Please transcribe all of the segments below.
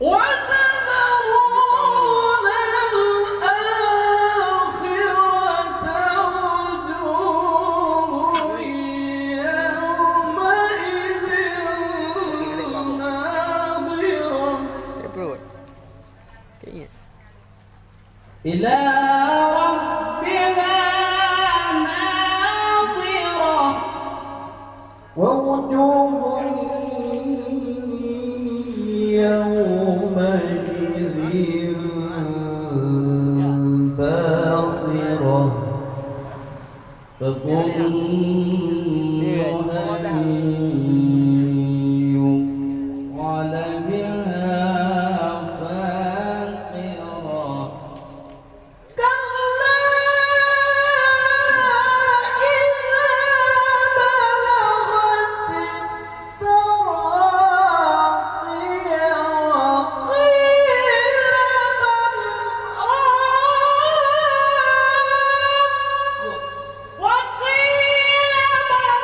وتذرون الآخرة وجوه يومئذ ناظرة إلى ربها ناظرة ووجوه يومئذ باصرة تظن أن يفعل بها فاقرة كلا إذا بلغت التراقي وقيل من راق وقيل من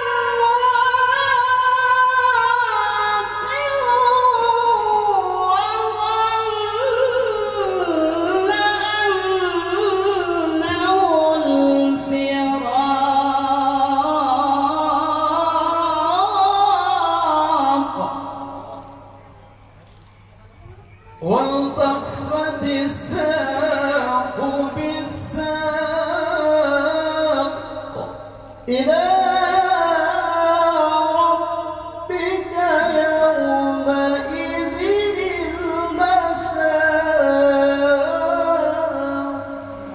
والتفت الساق بالساق إلى ربك يومئذ المساق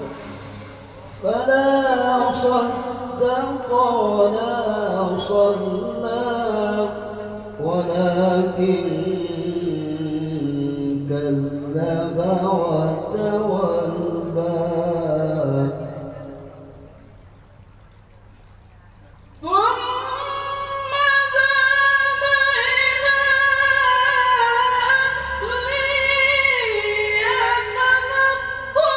فلا صدق ولا صلى ولكن كذب وتولى ثم ذهب إلى أهله يتمطى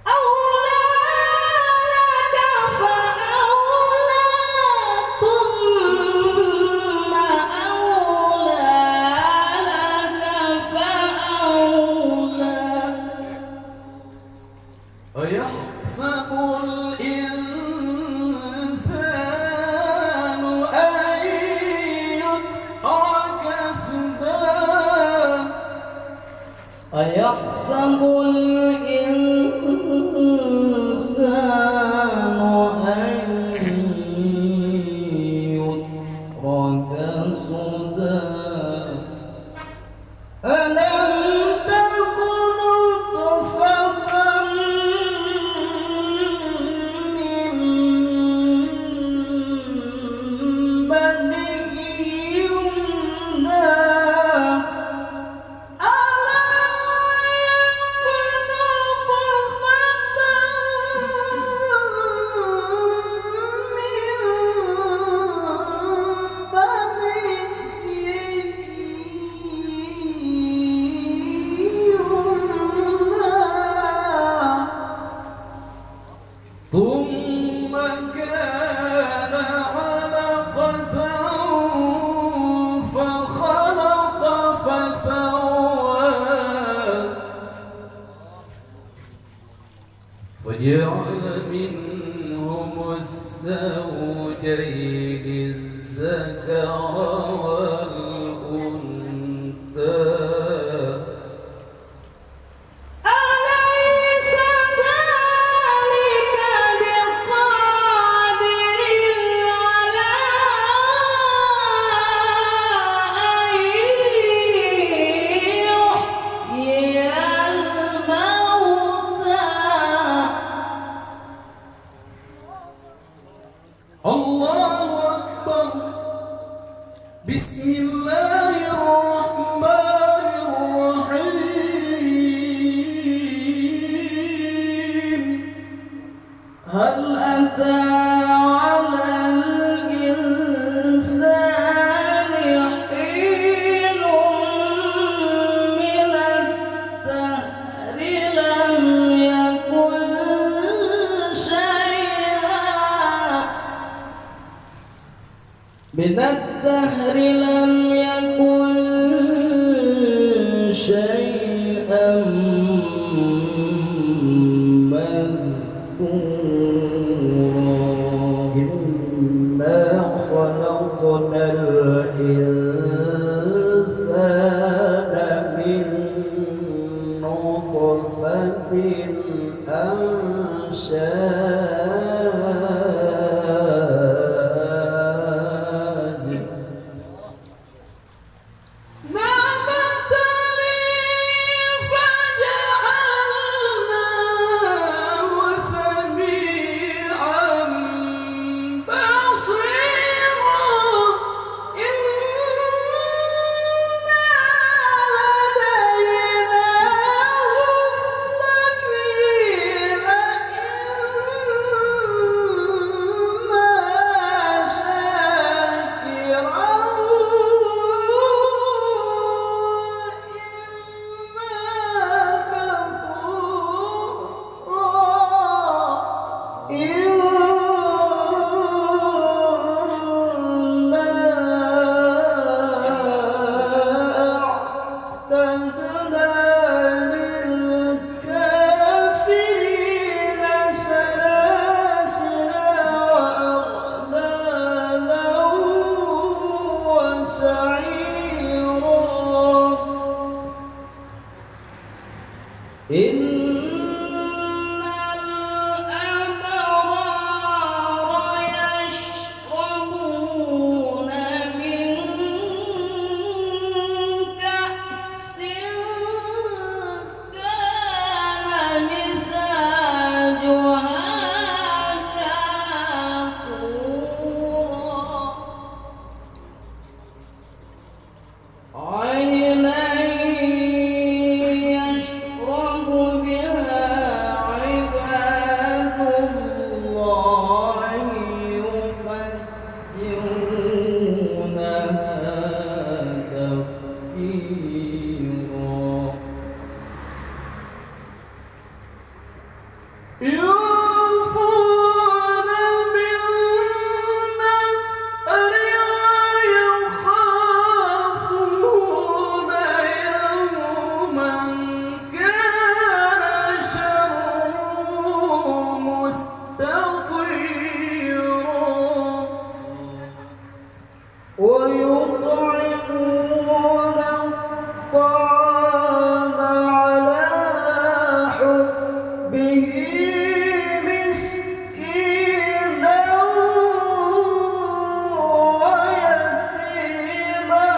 أولى لك فأولى ثم أولى لك فأولى أيحسب الإنسان أن يترك سدى أيحسب الإنسان أن يترك سدى ألم تكن نطفة من مني يمنى ألم يكن نطفة ثم كان علقة فخلق فسوى فجعل منهم الزوجين الذكر والأنثى الله أكبر بسم الله الرحمن الرحيم هل أتى على الإنسان حين من الدهر لم يكن شيئا من الدهر لم يكن خلقنا الإنسان من نطفة أمشاج نبتليه فجعلناه سميعا بصيرا إنا لدينا السبيل إما شاكرا إن الأبرار يشربون من كأس كان مزاجها كافورا عينا يشرب بها عباد الله يفجرونها تفجيرا يوفون بالنذر ويخافون يوما كان شره مستطيرا ويطعمون الطعام على حبه مسكينا ويتيما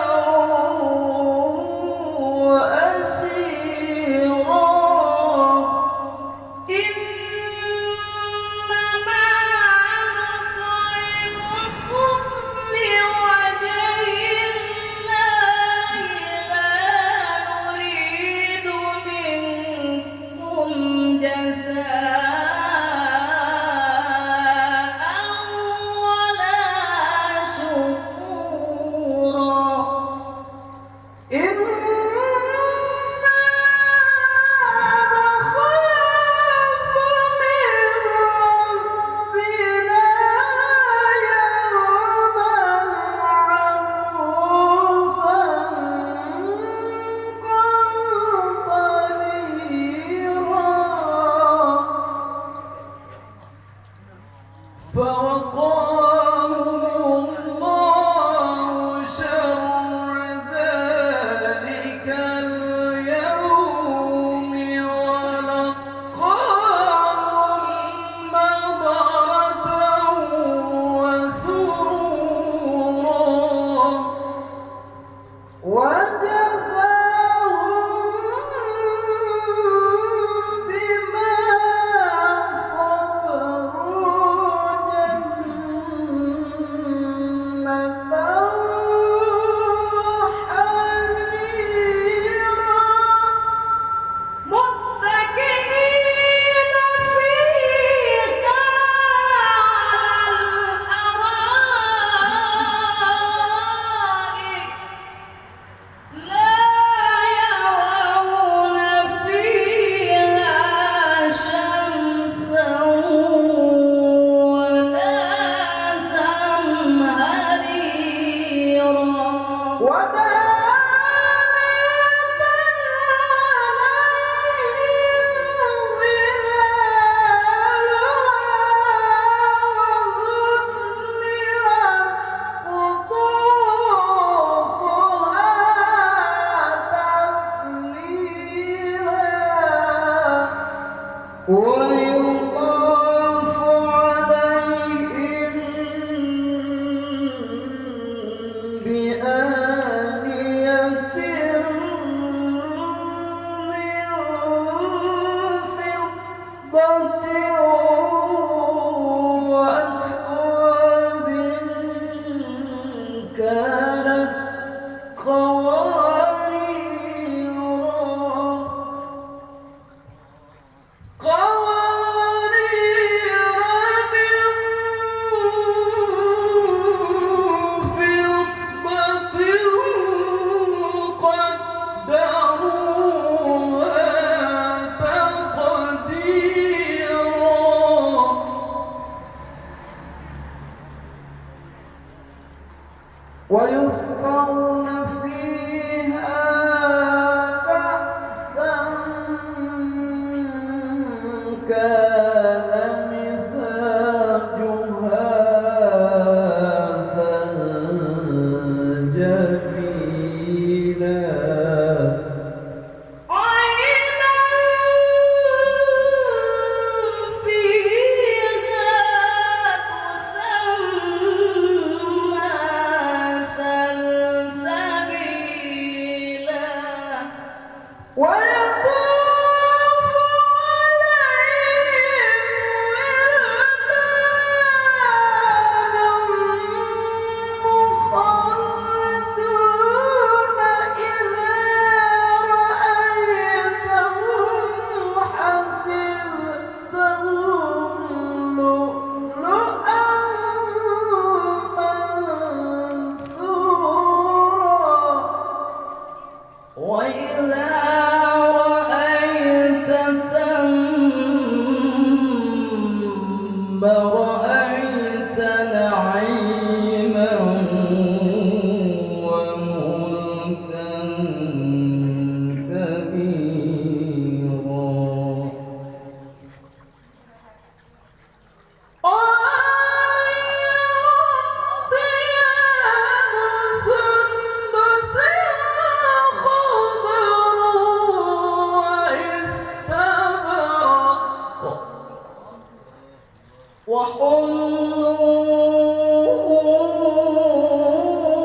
وأسيرا إنما نطعمكم لوجه الله لا نريد منكم جزاء ولا شكورا إنا نخاف من ربنا يوما عبوسا قمطريرا فوقاهم الله شر ذلك اليوم ولقاهم نضرة وسرورا وجزاهم بما صبروا جنة وحريرا متكئين فيها على الأرائك لا يرون فيها شمسا ولا زمهريرا ودانية عليهم ظلالها وظللت ويطاف عليهم بآنية من فضة وأكواب كانت ويسقون فيها كأسا كان مزاجها زنجبيلا ويطوف عليهم ولدان مخلدون إذا رأيتهم حسبتهم لؤلؤا منثورا وإذا رأيت نعيما وملكا كبيرا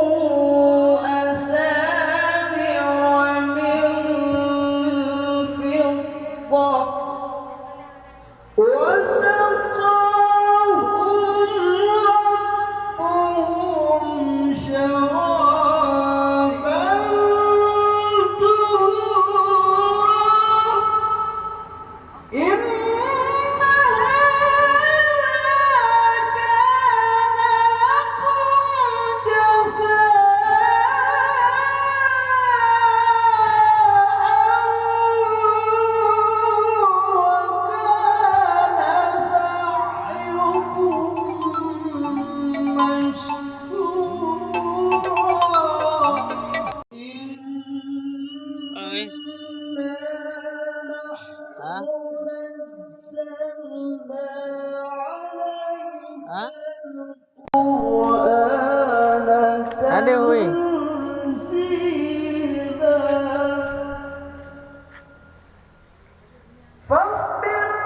وحلوا أساور من فضة وسقاهم ربهم شرابا Ada woi. فاصبر